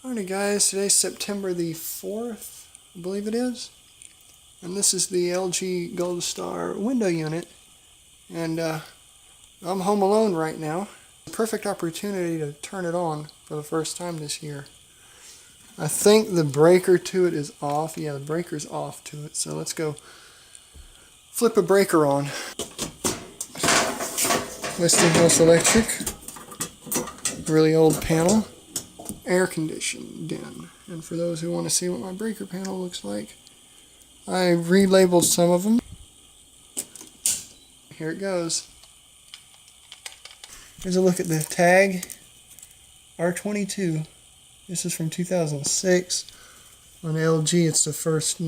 Alrighty guys, today's September the 4th, I believe it is. And this is the LG Goldstar Window Unit. And I'm home alone right now. Perfect opportunity to turn it on for the first time this year. I think the breaker to it is off. Yeah, the breaker's off to it. So let's go flip a breaker on. Westinghouse Electric. Really old panel. Air conditioned in. And for those who want to see what my breaker panel looks like, I relabeled some of them. Here it goes. Here's a look at the tag. R22. This is from 2006. On LG, it's the first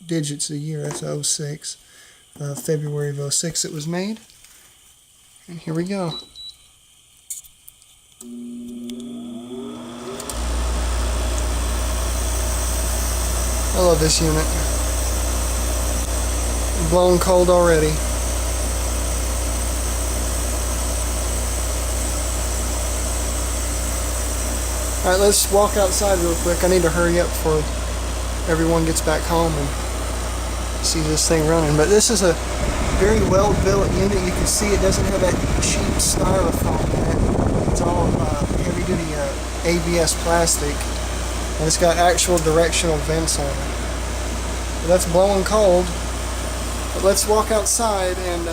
digits of the year. That's 06. February of 06 it was made. And here we go. I love this unit. Blown cold already. Alright, let's walk outside real quick. I need to hurry up before everyone gets back home and sees this thing running. But this is a very well built unit. You can see it doesn't have that cheap styrofoam in it. It's all heavy duty ABS plastic. And it's got actual directional vents on it. But that's blowing cold. But let's walk outside and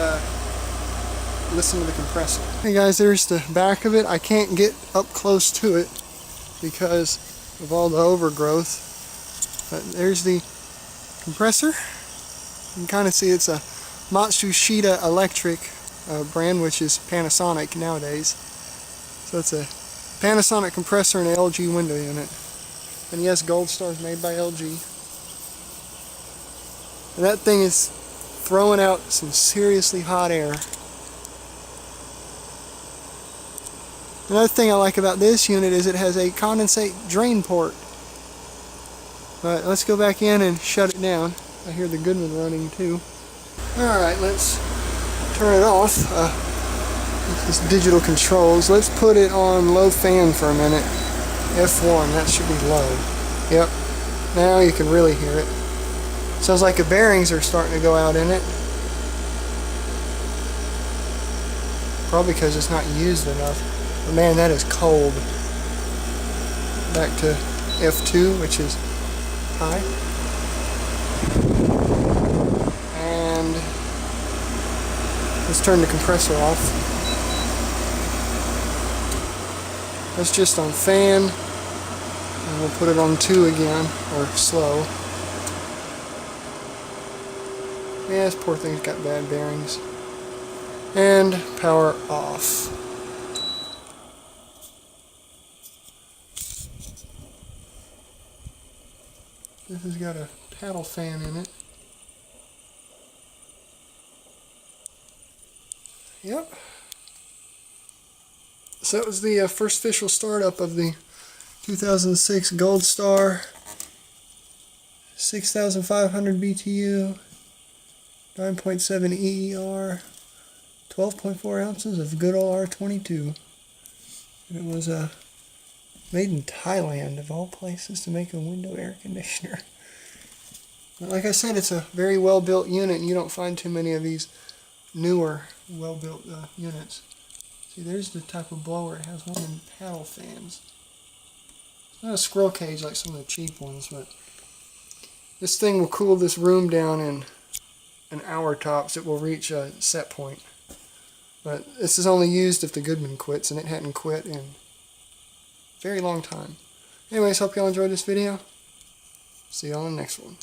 listen to the compressor. Hey guys, there's the back of it. I can't get up close to it because of all the overgrowth. But there's the compressor. You can kind of see it's a Matsushita Electric brand, which is Panasonic nowadays. So it's a Panasonic compressor and an LG window unit. And yes, Goldstar is made by LG. And that thing is throwing out some seriously hot air. Another thing I like about this unit is it has a condensate drain port. But let's go back in and shut it down. I hear the good one running too. Alright, let's turn it off. This is digital controls. Let's put it on low fan for a minute. F1, that should be low. Yep, now you can really hear it. Sounds like the bearings are starting to go out in it. Probably because it's not used enough. But man, that is cold. Back to F2, which is high. And let's turn the compressor off. That's just on fan, and we'll put it on 2 again, or slow. Yeah, this poor thing's got bad bearings. And power off. This has got a paddle fan in it. Yep. So that was the first official startup of the 2006 Goldstar 6,500 BTU, 9.7 EER, 12.4 ounces of good old R22. And it was made in Thailand, of all places, to make a window air conditioner. But like I said, it's a very well built unit, and you don't find too many of these newer, well built units. See, there's the type of blower. It has one of them paddle fans. It's not a squirrel cage like some of the cheap ones, but this thing will cool this room down in an hour tops. It will reach a set point. But this is only used if the Goodman quits, and it hadn't quit in a very long time. Anyways, hope y'all enjoyed this video. See y'all in the next one.